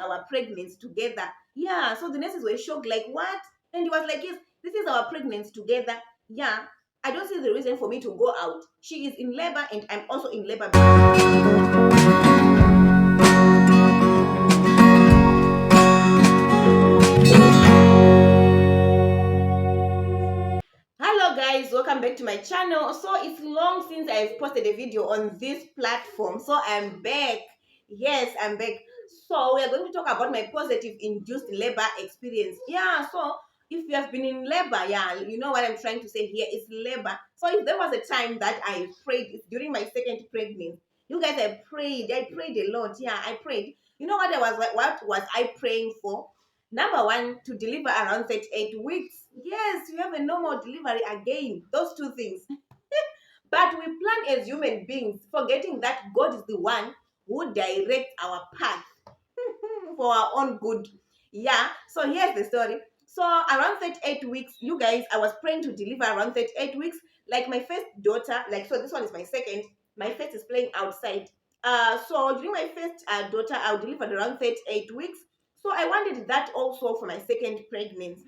our pregnancy together. Yeah, so the nurses were shocked, like, what? And he was like, yes, this is our pregnancy together. Yeah, I don't see the reason for me to go out. She is in labor and I'm also in labor. Hello guys, welcome back to my channel. So it's long since I've posted a video on this platform, so I'm back. Yes, I'm back. So we are going to talk about my positive induced labor experience. Yeah, so if you have been in labor, yeah, you know what I'm trying to say here is labor. So if there was a time that I prayed, it's during my second pregnancy. You guys, I prayed a lot. Yeah, I prayed. You know what was I praying for? Number one, to deliver around 38 weeks. Yes, you have a normal delivery again. Those two things. But we plan as human beings, forgetting that God is the one who directs our path for our own good. Yeah, so here's the story. So around 38 weeks, you guys, I was praying to deliver around 38 weeks. Like my first daughter, like, so this one is my second. My first is playing outside. So during my first daughter, I delivered around 38 weeks. So I wanted that also for my second pregnancy.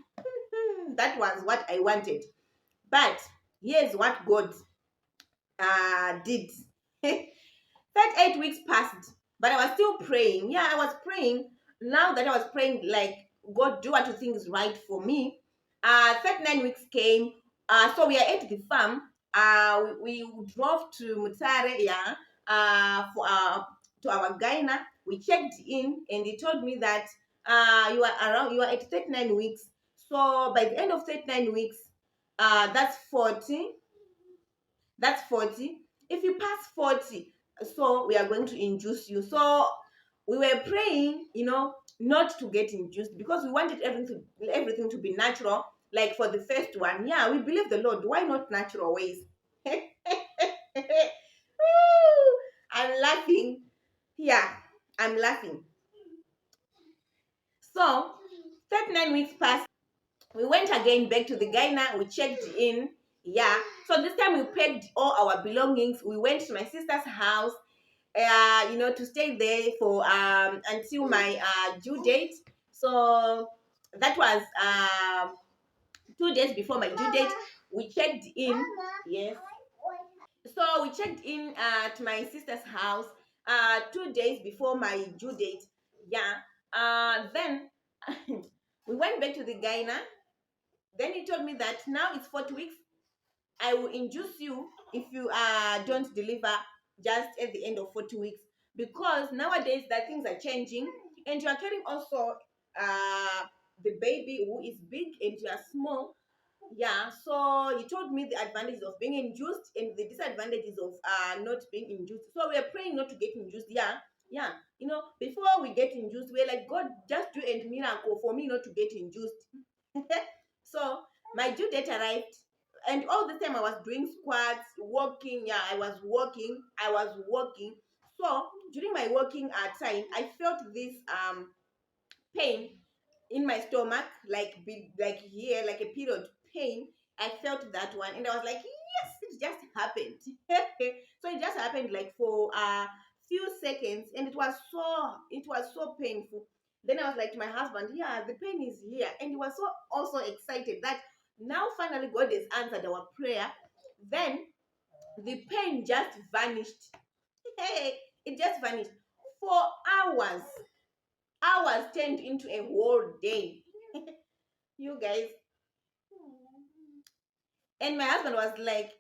That was what I wanted. But here's what God did. 38 weeks passed, but I was still praying. Yeah, I was praying. Now that I was praying, like, God, do what you think is right for me. 39 weeks came. So we are at the farm. We drove to Mutare, yeah, for to our gyna. We checked in, and he told me that you are at 39 weeks. So by the end of 39 weeks, that's 40. That's 40. If you pass 40, so we are going to induce you. So we were praying, not to get induced because we wanted everything to be natural. Like for the first one, yeah, we believe the Lord. Why not natural ways? I'm laughing. Yeah, I'm laughing. So 39 weeks passed. We went again back to the gyna. We checked in. Yeah. So this time we packed all our belongings. We went to my sister's house, to stay there for until my due date. So that was 2 days before my due date. We checked in. Yes. So we checked in to my sister's house 2 days before my due date. Yeah. Then we went back to the gyna. Then he told me that now it's 40 weeks. I will induce you if you don't deliver just at the end of 40 weeks. Because nowadays that things are changing and you are carrying also the baby who is big and you are small. Yeah, so he told me the advantages of being induced and the disadvantages of not being induced. So we are praying not to get induced. Yeah, yeah. Before we get induced, we're like, God, just do a miracle for me not to get induced. So my due date arrived, and all the time I was doing squats, walking. Yeah, I was walking. So during my walking time, I felt this pain in my stomach, like here, like a period pain. I felt that one, and I was like, yes, it just happened. So it just happened like for a few seconds, and it was so painful. Then I was like to my husband, yeah, the pain is here, and he was so also excited that now finally God has answered our prayer. Then the pain just vanished. Hey, it just vanished for hours. Hours turned into a whole day. You guys. And my husband was like,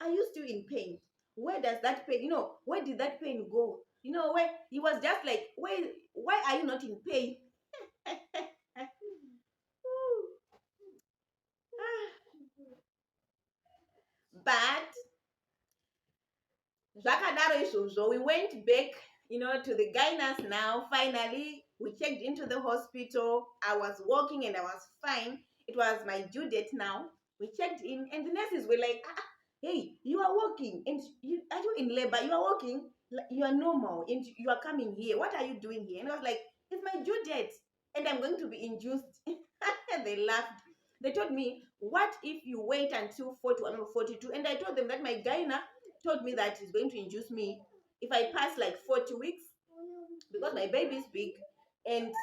are you still in pain? Where does that pain, where did that pain go? Where he was just like, why are you not in pain? But Zakadaro Ishozo, we went back, to the gynas now. Finally, we checked into the hospital. I was walking and I was fine. It was my due date now. We checked in, and the nurses were like, hey, you are walking, and are you in labor? You are walking, you are normal, and you are coming here. What are you doing here? And I was like, it's my due date, and I'm going to be induced. They laughed. They told me, what if you wait until 41 or 42? And I told them that my gyna told me that he's going to induce me if I pass like 40 weeks because my baby is big and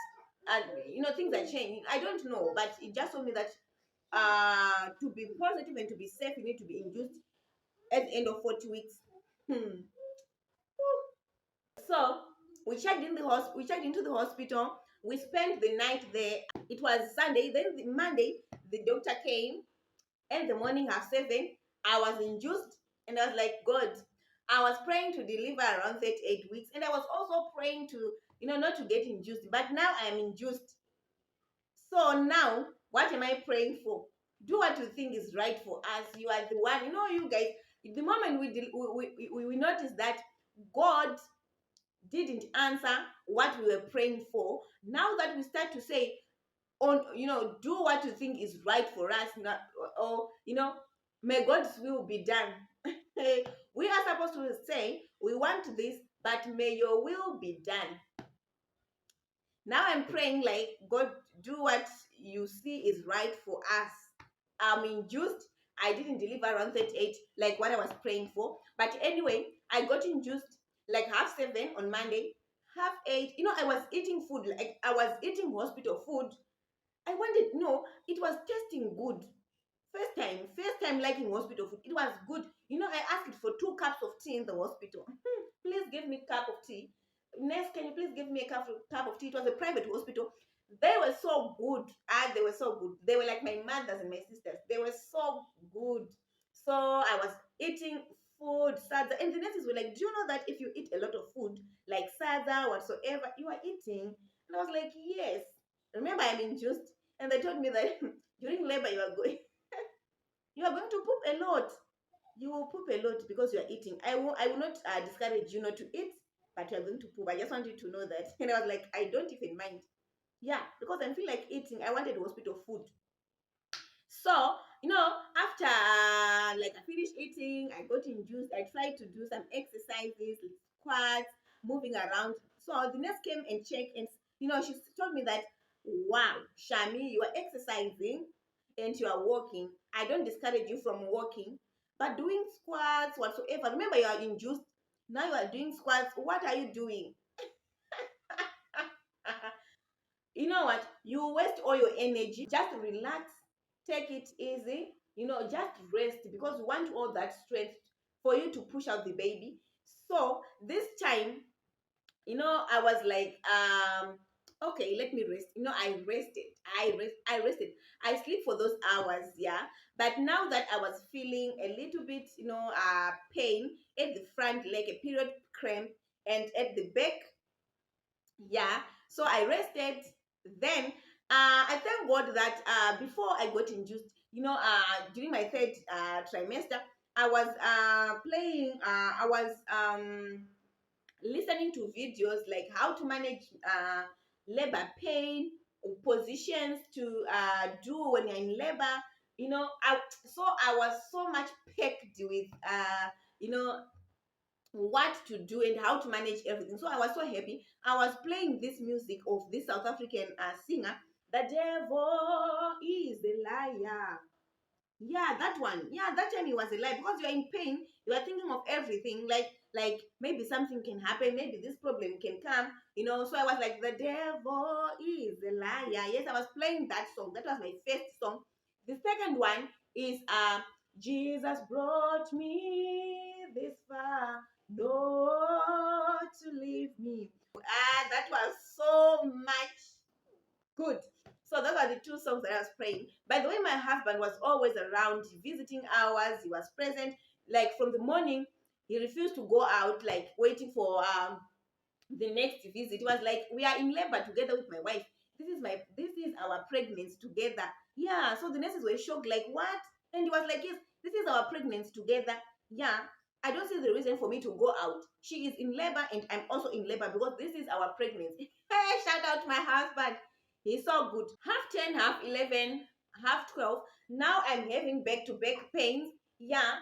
things are changing. I don't know, but it just told me that to be positive and to be safe, you need to be induced at the end of 40 weeks. So we checked into the hospital. We spent the night there. It was Sunday. Then Monday, the doctor came, and the morning at 7, I was induced, and I was like, God, I was praying to deliver around 38 weeks, and I was also praying to, not to get induced, but now I am induced. So now, what am I praying for? Do what you think is right for us. You are the one. You guys, the moment we notice that God didn't answer what we were praying for, now that we start to say, do what you think is right for us, not, or may God's will be done. We are supposed to say, we want this, but may your will be done. Now I'm praying like, God, do what you see is right for us. I'm induced. I didn't deliver around 38 like what I was praying for. But anyway, I got induced like 7:30 on Monday, 8:30. I was eating food, like I was eating hospital food. I wanted, it was tasting good. First time liking hospital food. It was good. I asked for 2 cups of tea in the hospital. Please give me a cup of tea. Nurse, can you please give me a cup of tea? It was a private hospital. They were so good. They were so good. They were like my mothers and my sisters. They were so good. So I was eating food, sada. And the nurses were like, do you know that if you eat a lot of food, like sada, whatsoever, you are eating? And I was like, yes. Remember, I'm induced. And they told me that during labor, you are going to poop a lot. You will poop a lot because you are eating. I will not discourage you not to eat, but you are going to poop. I just want you to know that. And I was like, I don't even mind. Yeah, because I feel like eating. I wanted hospital food. So, after like I finished eating, I got induced. I tried to do some exercises, squats, moving around. So the nurse came and checked, and she told me that, wow, Shami, you are exercising and you are walking. I don't discourage you from walking, but doing squats whatsoever. Remember, you are induced. Now you are doing squats. What are you doing? You know what? You waste all your energy. Just relax, take it easy, just rest, because we want all that strength for you to push out the baby. So this time, I was like, okay, let me rest. I rested. I rested. I sleep for those hours, yeah. But now that I was feeling a little bit, pain at the front, like a period cramp, and at the back, yeah. So I rested. Then I thank God that before I got induced, during my 3rd trimester, I was I was listening to videos like how to manage labor pain, positions to do when you're in labor. So I was so much packed with what to do and how to manage everything. So I was so happy. I was playing this music of this South African singer. The devil is a liar. Yeah, that one. Yeah, that time he was a liar, because you are in pain. You are thinking of everything, like maybe something can happen, maybe this problem can come. So I was like, the devil is a liar. Yes, I was playing that song. That was my first song. The second one is Jesus brought me this far, not to leave me. That was so much good. So those are the 2 songs that I was praying. By the way, my husband was always around, visiting hours. He was present. Like from the morning, he refused to go out, like waiting for the next visit. It was like, we are in labor together with my wife. This is our pregnancy together. Yeah. So the nurses were shocked, like, what? And he was like, yes, this is our pregnancy together. Yeah. I don't see the reason for me to go out. She is in labor and I'm also in labor, because this is our pregnancy. Hey, shout out to my husband. He's so good. 10:30, 11:30, 12:30. Now I'm having back-to-back pains. Yeah.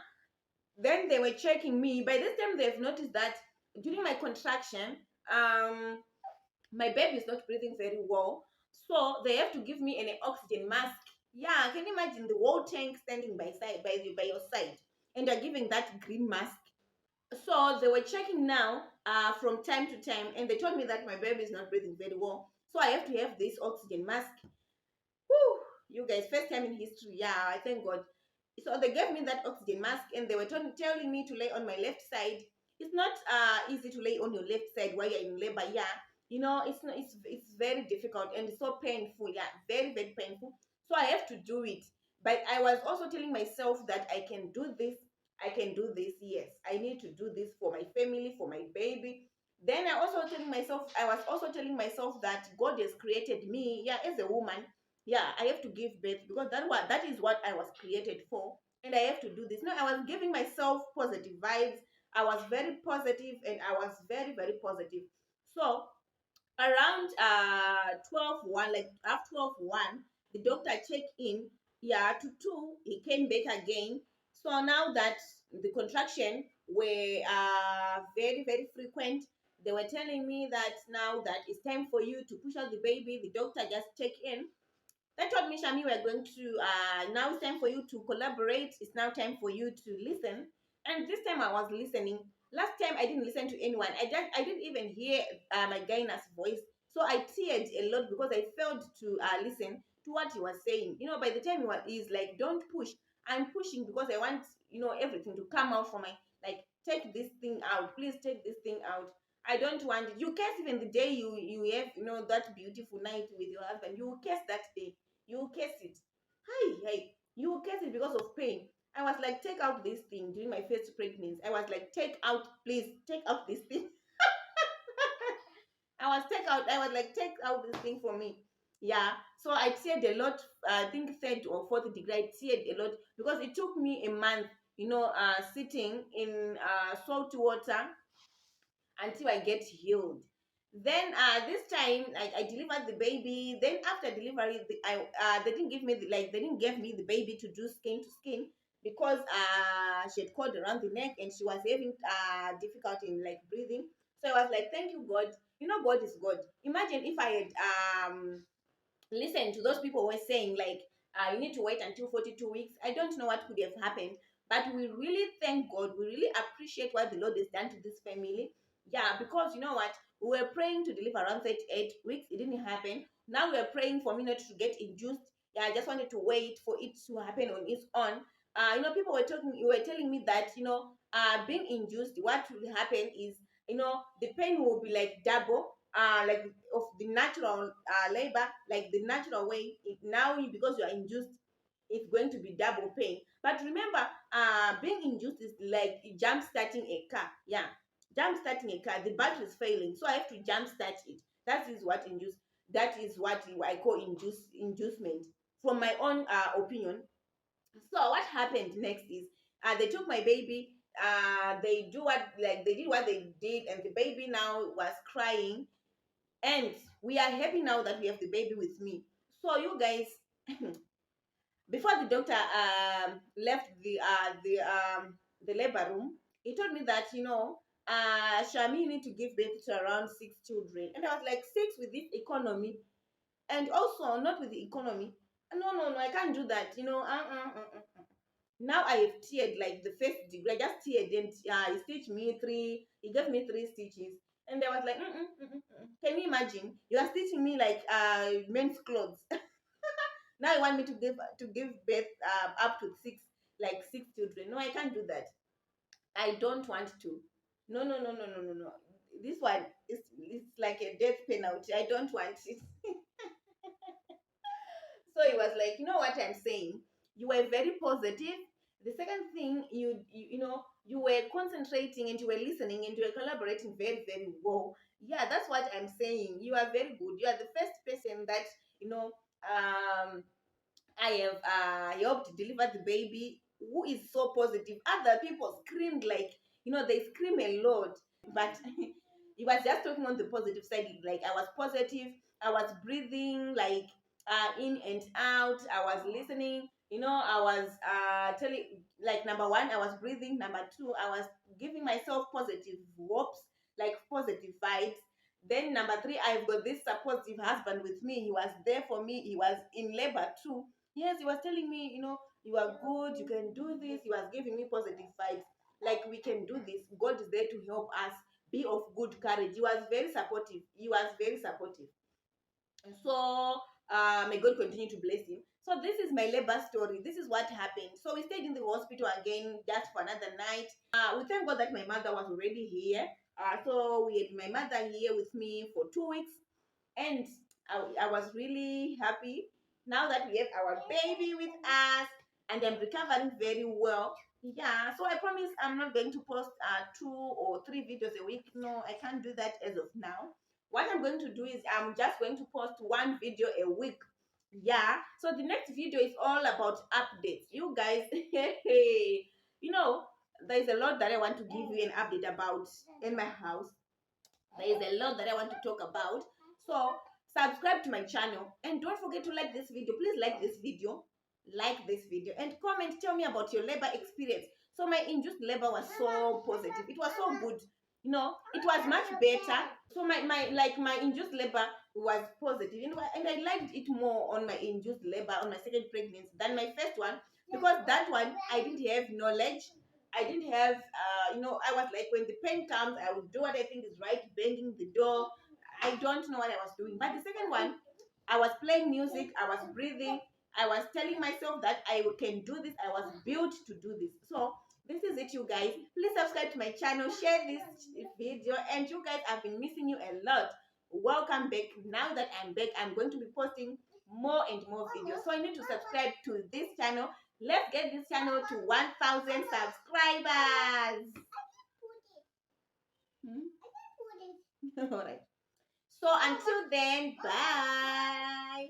Then they were checking me. By this time, they've noticed that during my contraction, my baby is not breathing very well. So they have to give me an oxygen mask. Yeah, can you imagine the whole tank standing by your side, and they're giving that green mask? So they were checking now from time to time, and they told me that my baby is not breathing very well. So I have to have this oxygen mask. Whew, you guys, first time in history. Yeah, I thank God. So they gave me that oxygen mask, and they were telling me to lay on my left side. It's not easy to lay on your left side while you're in labor. Yeah, it's not. It's very difficult and it's so painful. Yeah, very very painful. So I have to do it. But I was also telling myself that I can do this. I can do this. Yes, I need to do this for my family, for my baby. Then I was also telling myself that God has created me, yeah, as a woman. Yeah, I have to give birth because that is what I was created for, and I have to do this. No, I was giving myself positive vibes. I was very positive, and I was very very positive. So around 12:01, like after 12:01, the doctor checked in. Yeah, to 2 he came back again. So now that the contraction were very very frequent, they were telling me that now that it's time for you to push out the baby. The doctor just checked in. They told me, Shami, we're going to, now it's time for you to collaborate. It's now time for you to listen. And this time I was listening. Last time I didn't listen to anyone. I didn't even hear my gynae's voice. So I teared a lot because I failed to listen to what he was saying. By the time he's like, don't push. I'm pushing because I want, everything to come out from my, like, take this thing out. Please take this thing out. I don't want it. You curse even the day you have, that beautiful night with your husband. You curse that day. You curse it. Hi, hi. You curse it because of pain. I was like, take out this thing during my first pregnancy. I was like, take out, please, take out this thing. I was like, take out this thing for me. Yeah. So I teared a lot. I think third or fourth degree, I teared a lot because it took me a month, sitting in salt water until I get healed. Then this time I delivered the baby. Then after delivery, they didn't give me they didn't give me the baby to do skin to skin because she had cord around the neck and she was having difficulty in like breathing. So I was like, thank you God. God is God. Imagine if I had listen to those people who were saying like you need to wait until 42 weeks. I don't know what could have happened, but we really thank God. We really appreciate what the Lord has done to this family. Yeah, because you know what, we were praying to deliver around 38 weeks. It didn't happen. Now we are praying for me not to get induced. Yeah, I just wanted to wait for it to happen on its own. People were telling me that being induced, what will happen is the pain will be like double, like of the natural labor, like the natural way. Now because you are induced, it's going to be double pain. But remember, being induced is like jump starting a car. Yeah, jump starting a car. The battery is failing, so I have to jump start it. That is what induced. That is what I call inducement. From my own opinion. So what happened next is they took my baby. They did what they did, and the baby now was crying, and we are happy now that we have the baby with me. So you guys, before the doctor left the labor room, he told me that Shami, you need to give birth to around 6 children, and I was like, 6 with this economy, and also not with the economy. No, no, no, I can't do that. Now I have teared like the first degree. I just teared and he stitched me three. He gave me 3 stitches, and I was like, can you imagine? You are stitching me like men's clothes. Now you want me to give birth up to 6 children. No, I can't do that. I don't want to. No, no, no, no, no, no, no. This one is it's like a death penalty. I don't want it. So he was like, you know what I'm saying? You were very positive. The second thing, you were concentrating and you were listening and you were collaborating very, very well. Yeah, that's what I'm saying. You are very good. You are the first person that, I have helped deliver the baby who is so positive. Other people screamed like, they scream a lot. But he was just talking on the positive side. Like I was positive. I was breathing like in and out. I was listening. I was telling, like, number one, I was breathing. Number two, I was giving myself positive hopes, like positive vibes. Then number three, I've got this supportive husband with me. He was there for me. He was in labor too. Yes, he was telling me, you are good, you can do this. He was giving me positive vibes. Like, we can do this. God is there to help us. Be of good courage. He was very supportive. He was very supportive. So may God continue to bless him. So this is my labor story. This is what happened. So we stayed in the hospital again just for another night. We thank God that my mother was already here. So we had my mother here with me for 2 weeks, and I was really happy now that we have our baby with us, and I'm recovering very well. Yeah, so I promise I'm not going to post 2 or 3 videos a week. No, I can't do that as of now. What I'm going to do is I'm just going to post 1 video a week. Yeah, so the next video is all about updates. You guys, you know, there's a lot that I want to give you an update about in my house. There is a lot that I want to talk about. So subscribe to my channel and don't forget to like this video. Please like this video, and comment. Tell me about your labor experience. So my induced labor was so positive. It was so good. It was much better. So my induced labor was positive, and I liked it more on my induced labor on my second pregnancy than my first one, because that one I didn't have knowledge. I didn't have, I was like, when the pain comes, I will do what I think is right, banging the door. I don't know what I was doing. But the second one, I was playing music, I was breathing, I was telling myself that I can do this, I was built to do this. So, this is it, you guys. Please subscribe to my channel, share this video, and you guys, I've been missing you a lot. Welcome back. Now that I'm back, I'm going to be posting more and more videos. So, I need to subscribe to this channel. Let's get this channel to 1,000 subscribers. All right. So until then, bye.